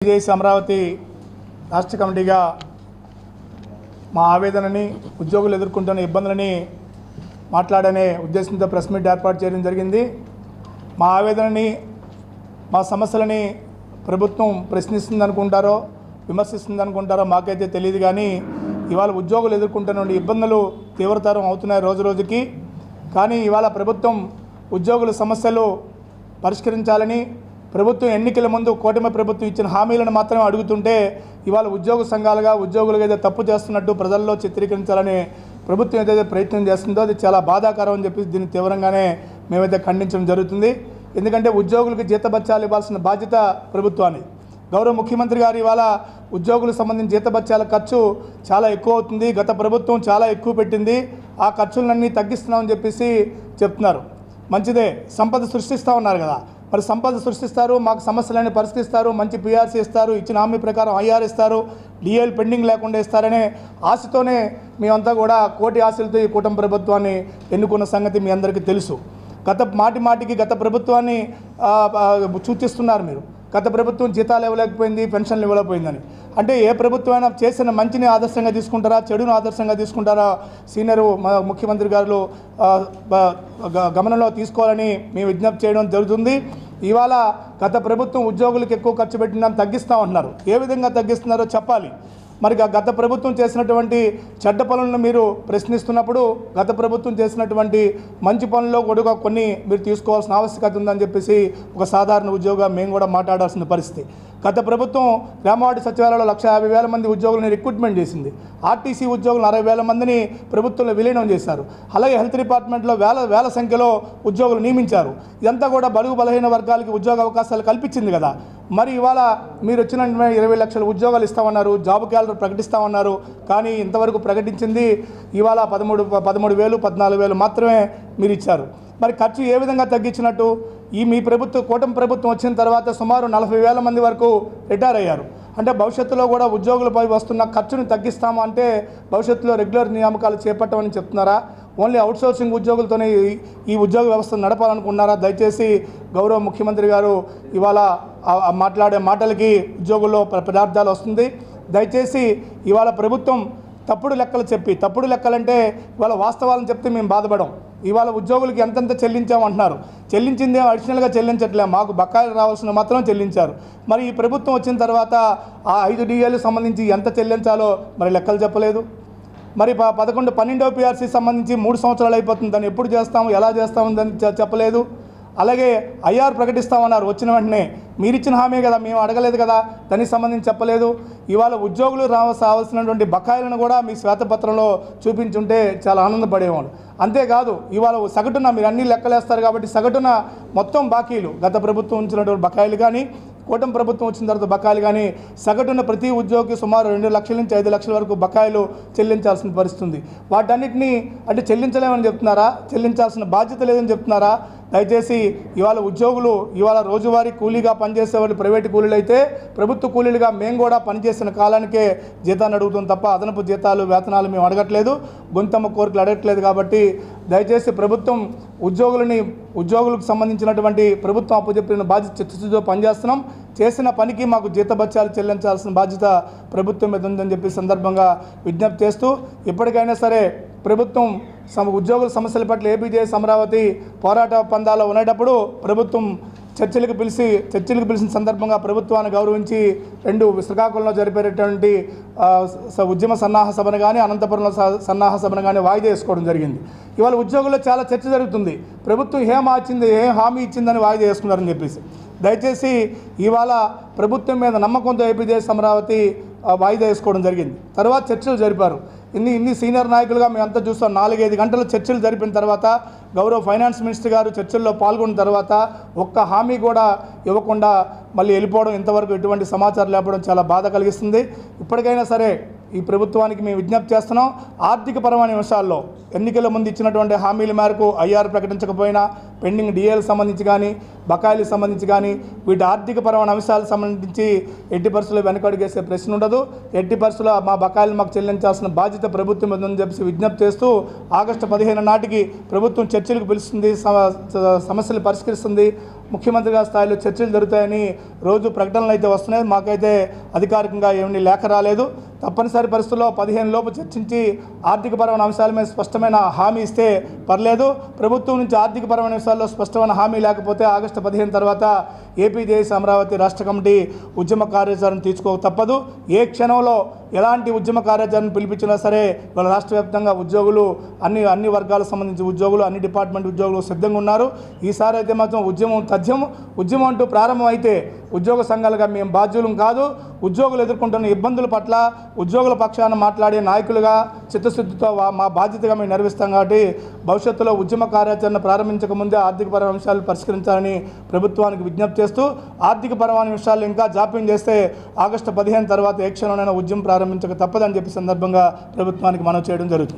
JAC Amaravati రాష్ట్ర కమిటీగా మా ఆవేదనని ఉద్యోగులు ఎదుర్కొంటున్న ఇబ్బందులని మాట్లాడనే ఉద్దేశంతో ప్రెస్ మీట్ ఏర్పాటు చేయడం జరిగింది. మా ఆవేదనని మా సమస్యలని ప్రభుత్వం ప్రశ్నిస్తుంది అనుకుంటారో విమర్శిస్తుంది అనుకుంటారో మాకైతే తెలియదు. కానీ ఇవాళ ఉద్యోగులు ఎదుర్కొంటున్న ఇబ్బందులు తీవ్రతరం అవుతున్నాయి రోజు రోజుకి. కానీ ఇవాళ ప్రభుత్వం ఉద్యోగుల సమస్యలు పరిష్కరించాలని ప్రభుత్వం ఎన్నికల ముందు కూటమి ప్రభుత్వం ఇచ్చిన హామీలను మాత్రమే అడుగుతుంటే ఇవాళ ఉద్యోగ సంఘాలుగా ఉద్యోగులుగా ఏదైతే తప్పు చేస్తున్నట్టు ప్రజల్లో చిత్రీకరించాలని ప్రభుత్వం ఏదైతే ప్రయత్నం చేస్తుందో అది చాలా బాధాకరం అని చెప్పి దీన్ని తీవ్రంగానే మేమైతే ఖండించడం జరుగుతుంది. ఎందుకంటే ఉద్యోగులకు జీతభత్యాలు ఇవ్వాల్సిన బాధ్యత ప్రభుత్వాన్ని. గౌరవ ముఖ్యమంత్రి గారు ఇవాళ ఉద్యోగులకు సంబంధించిన జీతభత్యాల ఖర్చు చాలా ఎక్కువ అవుతుంది, గత ప్రభుత్వం చాలా ఎక్కువ పెట్టింది, ఆ ఖర్చులన్నీ తగ్గిస్తున్నామని చెప్పేసి చెప్తున్నారు. మంచిదే, సంపద సృష్టిస్తూ ఉన్నారు కదా, మరి సంపద సృష్టిస్తారు, మాకు సమస్యలన్నీ పరిష్కరిస్తారు, మంచి పిఆర్సీ ఇస్తారు, ఇచ్చిన హామీ ప్రకారం ఐఆర్ ఇస్తారు, డిఏలు పెండింగ్ లేకుండా ఇస్తారనే ఆశతోనే మేమంతా కూడా కోటి ఆశలతో ఈ కూటమి ప్రభుత్వాన్ని ఎన్నుకున్న సంగతి మీ అందరికీ తెలుసు. మాటికి గత ప్రభుత్వాన్ని సూచిస్తున్నారు మీరు. గత ప్రభుత్వం జీతాలు ఇవ్వలేకపోయింది, పెన్షన్లు ఇవ్వలేకపోయిందని. అంటే ఏ ప్రభుత్వం అయినా చేసిన మంచిని ఆదర్శంగా తీసుకుంటారా, చెడును ఆదర్శంగా తీసుకుంటారా? సీనియర్ ముఖ్యమంత్రి గారు గమనంలో తీసుకోవాలని మేము విజ్ఞప్తి చేయడం జరుగుతుంది. ఇవాళ గత ప్రభుత్వం ఉద్యోగులకు ఎక్కువ ఖర్చు పెట్టిన తగ్గిస్తామంటున్నారు. ఏ విధంగా తగ్గిస్తున్నారో చెప్పాలి. మరి గత ప్రభుత్వం చేసినటువంటి చెడ్డ పనులను మీరు ప్రశ్నిస్తున్నప్పుడు గత ప్రభుత్వం చేసినటువంటి మంచి పనుల్లో కూడా కొన్ని మీరు తీసుకోవాల్సిన ఆవశ్యకత ఉందని చెప్పేసి ఒక సాధారణ ఉద్యోగిగా మేము కూడా మాట్లాడాల్సిన పరిస్థితి. గత ప్రభుత్వం గ్రామవార్డు సచివాలయంలో 150,000 మంది ఉద్యోగులను రిక్రూట్మెంట్ చేసింది. ఆర్టీసీ ఉద్యోగులు 60,000 మందిని ప్రభుత్వంలో విలీనం చేశారు. అలాగే హెల్త్ డిపార్ట్మెంట్లో వేల సంఖ్యలో ఉద్యోగులు నియమించారు. ఇదంతా కూడా బడుగు బలహీన వర్గాలకి ఉద్యోగ అవకాశాలు కల్పించింది కదా. మరి ఇవాళ మీరు వచ్చిన 20 లక్షల ఉద్యోగాలు ఇస్తామన్నారు, జాబ్ క్యాలెండర్ ప్రకటిస్తామన్నారు. కానీ ఇంతవరకు ప్రకటించింది ఇవాళ 13,000 14,000 మాత్రమే మీరు ఇచ్చారు. మరి ఖర్చు ఏ విధంగా తగ్గించినట్టు? మీ ప్రభుత్వం కూటమి ప్రభుత్వం వచ్చిన తర్వాత సుమారు 40,000 మంది వరకు రిటైర్ అయ్యారు. అంటే భవిష్యత్తులో కూడా ఉద్యోగులపై వస్తున్న ఖర్చుని తగ్గిస్తాము అంటే భవిష్యత్తులో రెగ్యులర్ నియామకాలు చేపట్టమని చెప్తున్నారా? ఓన్లీ అవుట్సోర్సింగ్ ఉద్యోగులతోనే ఈ ఉద్యోగ వ్యవస్థను నడపాలనుకున్నారా? దయచేసి గౌరవ ముఖ్యమంత్రి గారు ఇవాళ మాట్లాడే మాటలకి ఉద్యోగుల్లో పదార్థాలు వస్తుంది. దయచేసి ఇవాళ ప్రభుత్వం తప్పుడు లెక్కలు చెప్పి, తప్పుడు లెక్కలంటే ఇవాళ వాస్తవాలను చెప్తే మేము బాధపడం. ఇవాళ ఉద్యోగులకి ఎంతెంత చెల్లించామంటున్నారు, చెల్లించిందే అడిషనల్గా చెల్లించట్లే, మాకు బకాయిలు రావాల్సిన మాత్రం చెల్లించారు. మరి ఈ ప్రభుత్వం వచ్చిన తర్వాత ఆ 5 డిఏలకు సంబంధించి ఎంత చెల్లించాలో మరి లెక్కలు చెప్పలేదు. మరి 12వ పిఆర్సీ సంబంధించి 3 సంవత్సరాలు అయిపోతుంది, దాన్ని ఎప్పుడు చేస్తాము ఎలా చేస్తామని చెప్పలేదు. అలాగే ఐఆర్ ప్రకటిస్తామన్నారు, వచ్చిన వెంటనే మీరిచ్చిన హామీ కదా, మేము అడగలేదు కదా, దానికి సంబంధించి చెప్పలేదు. ఇవాళ ఉద్యోగులు రావాల్సినటువంటి బకాయిలను కూడా మీ శ్వేతపత్రంలో చూపించుంటే చాలా ఆనందపడేవాళ్ళు. అంతేకాదు ఇవాళ సగటున మీరు అన్ని లెక్కలేస్తారు కాబట్టి సగటున మొత్తం బాకీలు గత ప్రభుత్వం ఉంచినటువంటి బకాయిలు కానీ కూటమి ప్రభుత్వం వచ్చిన తర్వాత బకాయిలు కానీ సగటున ప్రతి ఉద్యోగికి సుమారు 2 లక్షల నుంచి 5 లక్షల వరకు బకాయిలు చెల్లించాల్సిన పరిస్థితి ఉంది. వాటన్నిటినీ అంటే చెల్లించలేమని చెప్తున్నారా? చెల్లించాల్సిన బాధ్యత లేదని చెప్తున్నారా? దయచేసి ఇవాళ ఉద్యోగులు ఇవాళ రోజువారీ కూలీగా పనిచేసే వాళ్ళు ప్రైవేటు కూలీలు అయితే ప్రభుత్వ కూలీలుగా మేము కూడా పనిచేసిన కాలానికే జీతాన్ని అడుగుతాం తప్ప అదనపు జీతాలు వేతనాలు మేము అడగట్లేదు, గొంతమ్మ కోరికలు అడగట్లేదు. కాబట్టి దయచేసి ప్రభుత్వం ఉద్యోగులకు సంబంధించినటువంటి ప్రభుత్వం అప్పచెప్పిన బాధ్యత చిత్తశుద్ధితో పనిచేస్తున్నాం. చేసిన పనికి మాకు జీతభత్యాలు చెల్లించాల్సిన బాధ్యత ప్రభుత్వం మీద ఉందని చెప్పి సందర్భంగా విజ్ఞప్తి చేస్తూ ఇప్పటికైనా సరే ప్రభుత్వం ఉద్యోగుల సమస్యల పట్ల ఏపీజేఏసీ అమరావతి పోరాట పందాలో ఉండేటప్పుడు ప్రభుత్వం చర్చలకు పిలిచిన సందర్భంగా ప్రభుత్వాన్ని గౌరవించి 2 శ్రీకాకుళంలో జరిపేటటువంటి ఉద్యమ సన్నాహ సభను కానీ అనంతపురంలో సన్నాహ సభను కానీ వాయిదా వేసుకోవడం జరిగింది. ఇవాళ ఉద్యోగుల్లో చాలా చర్చ జరుగుతుంది, ప్రభుత్వం ఏం హామీ ఇచ్చిందని వాయిదా వేసుకున్నారని చెప్పేసి. దయచేసి ఇవాళ ప్రభుత్వం మీద నమ్మకంతో ఏపీజేఏసీ అమరావతి వాయిదా వేసుకోవడం జరిగింది. తర్వాత చర్చలు జరిపారు. ఇన్ని సీనియర్ నాయకులుగా మేమంతా చూస్తాం. 4-5 గంటల చర్చలు జరిపిన తర్వాత గౌరవ ఫైనాన్స్ మినిస్టర్ గారు చర్చల్లో పాల్గొన్న తర్వాత ఒక్క హామీ కూడా ఇవ్వకుండా మళ్ళీ వెళ్ళిపోవడం, ఇంతవరకు ఎటువంటి సమాచారం లేకపోవడం చాలా బాధ కలిగిస్తుంది. ఇప్పటికైనా సరే ఈ ప్రభుత్వానికి మేము విజ్ఞప్తి చేస్తున్నాం, ఆర్థికపరమైన విషయాల్లో ఎన్నికల ముందు ఇచ్చినటువంటి హామీల మేరకు ఐఆర్ ప్రకటించకపోయినా పెండింగ్ డిఏలకు సంబంధించి కానీ బకాయిలకు సంబంధించి కానీ వీటి ఆర్థికపరమైన అంశాలకు సంబంధించి ఎట్టి పరిస్థితుల్లో వెనకడుగేసే ప్రశ్న ఉండదు. ఎట్టి పరిస్థితుల్లో మా బకాయిలు మాకు చెల్లించాల్సిన బాధ్యత ప్రభుత్వం ఉందని చెప్పి విజ్ఞప్తి చేస్తూ ఆగస్టు 15 నాటికి ప్రభుత్వం చర్చలకు పిలుస్తుంది, సమస్యలు పరిష్కరిస్తుంది. ముఖ్యమంత్రి గారి స్థాయిలో చర్చలు జరుగుతాయని రోజు ప్రకటనలు అయితే వస్తున్నాయి. మాకైతే అధికారికంగా ఏమీ లేఖ రాలేదు. తప్పనిసరి పరిస్థితుల్లో 15 లోపు చర్చించి ఆర్థికపరమైన అంశాల మీద స్పష్టమైన హామీ ఇస్తే పర్లేదు. ప్రభుత్వం నుంచి ఆర్థికపరమైన విషయాల్లో స్పష్టమైన హామీ లేకపోతే ఆగస్టు 15 తర్వాత ఏపీ జేఏసీ అమరావతి రాష్ట్ర కమిటీ ఉద్యమ కార్యాచరణ తీసుకోక తప్పదు. ఏ క్షణంలో ఎలాంటి ఉద్యమ కార్యాచరణ పిలిపించినా సరే వాళ్ళ రాష్ట్ర వ్యాప్తంగా ఉద్యోగులు అన్ని వర్గాలకు సంబంధించి ఉద్యోగులు అన్ని డిపార్ట్మెంట్ ఉద్యోగులు సిద్ధంగా ఉన్నారు. ఈసారి అయితే మాత్రం ఉద్యమం అంటూ ప్రారంభం అయితే ఉద్యోగ సంఘాలుగా మేము బాధ్యులం కాదు. ఉద్యోగులు ఎదుర్కొంటున్న ఇబ్బందుల పట్ల ఉద్యోగుల పక్షాన మాట్లాడే నాయకులుగా చిత్తశుద్ధితో మా బాధ్యతగా మేము నిర్వహిస్తాం. కాబట్టి భవిష్యత్తులో ఉద్యమ కార్యాచరణ ప్రారంభించక ముందే ఆర్థికపరమైన అంశాలు పరిష్కరించాలని ప్రభుత్వానికి విజ్ఞప్తి చేస్తూ, ఆర్థికపరమైన విషయాలు ఇంకా జాప్యం చేస్తే ఆగస్టు 15 తర్వాత ఏ క్షణంలోనైనా ఉద్యమం ప్రారంభించక తప్పదని చెప్పి సందర్భంగా ప్రభుత్వానికి మనవి చేయడం జరుగుతుంది.